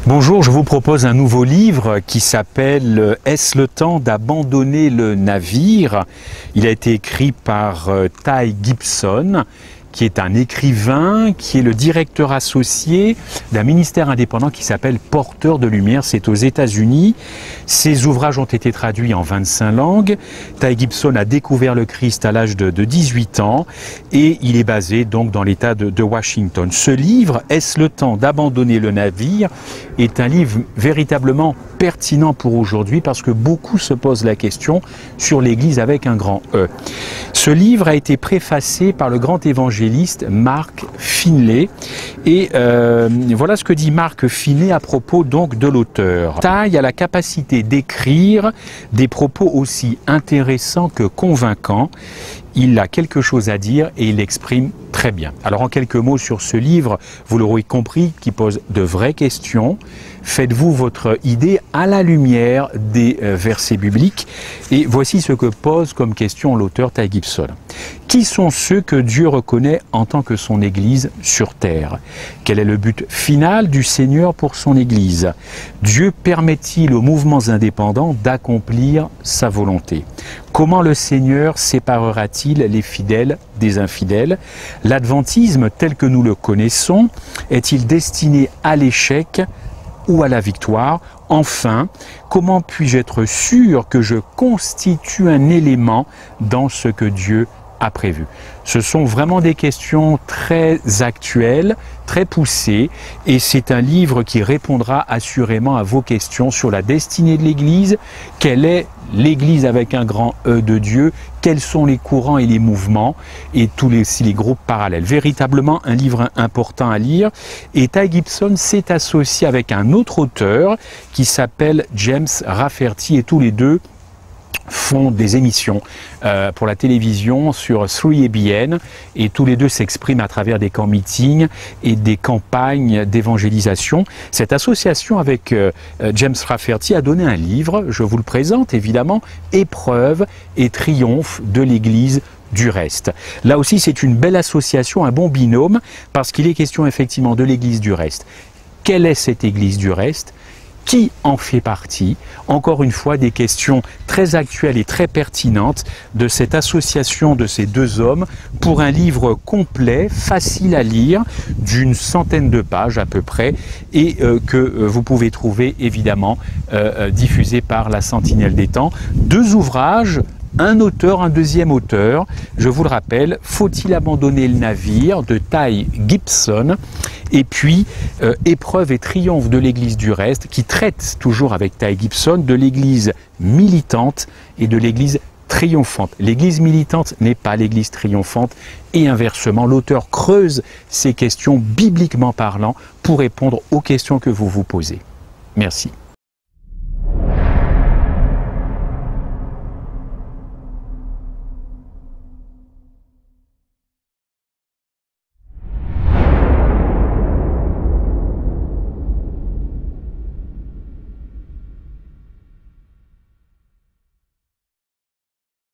Bonjour, je vous propose un nouveau livre qui s'appelle « Est-ce le temps d'abandonner le navire ?» Il a été écrit par Ty Gibson, qui est un écrivain, qui est le directeur associé d'un ministère indépendant qui s'appelle Porteurs de Lumière. C'est aux États-Unis. Ses ouvrages ont été traduits en 25 langues. Ty Gibson a découvert le Christ à l'âge de 18 ans et il est basé donc dans l'État de Washington. Ce livre, « Est-ce le temps d'abandonner le navire ?» est un livre véritablement pertinent pour aujourd'hui parce que beaucoup se posent la question sur l'Église avec un grand E. Ce livre a été préfacé par le grand évangéliste Mark Finley et voilà ce que dit Mark Finley à propos donc de l'auteur. Ty a la capacité d'écrire des propos aussi intéressants que convaincants. Il a quelque chose à dire et il l'exprime très bien. Alors en quelques mots sur ce livre, vous l'aurez compris, qui pose de vraies questions. Faites-vous votre idée à la lumière des versets bibliques. Et voici ce que pose comme question l'auteur Ty Gibson. Qui sont ceux que Dieu reconnaît en tant que son Église sur terre? Quel est le but final du Seigneur pour son Église? Dieu permet-il aux mouvements indépendants d'accomplir sa volonté? Comment le Seigneur séparera-t-il les fidèles des infidèles? L'adventisme tel que nous le connaissons est-il destiné à l'échec ou à la victoire? Enfin, comment puis-je être sûr que je constitue un élément dans ce que Dieu a prévu? Ce sont vraiment des questions très actuelles, très poussées, et c'est un livre qui répondra assurément à vos questions sur la destinée de l'Église. Quelle est l'Église avec un grand E de Dieu? Quels sont les courants et les mouvements et tous les groupes parallèles? Véritablement un livre important à lire. Et Ty Gibson s'est associé avec un autre auteur qui s'appelle James Rafferty, et tous les deux font des émissions pour la télévision sur 3ABN, et tous les deux s'expriment à travers des camps meetings et des campagnes d'évangélisation. Cette association avec James Rafferty a donné un livre, je vous le présente évidemment, Épreuve et triomphe de l'Église du reste. Là aussi c'est une belle association, un bon binôme, parce qu'il est question effectivement de l'Église du reste. Quelle est cette Église du reste ? Qui en fait partie? Encore une fois, des questions très actuelles et très pertinentes de cette association de ces deux hommes pour un livre complet, facile à lire, d'une centaine de pages à peu près, et que vous pouvez trouver évidemment diffusé par la Sentinelle des Temps. Deux ouvrages, un auteur, un deuxième auteur, je vous le rappelle, Faut-il abandonner le navire de Ty Gibson, et puis Épreuve et triomphe de l'Église du reste, qui traite toujours avec Ty Gibson de l'Église militante et de l'Église triomphante. L'Église militante n'est pas l'Église triomphante, et inversement, l'auteur creuse ces questions bibliquement parlant pour répondre aux questions que vous vous posez. Merci.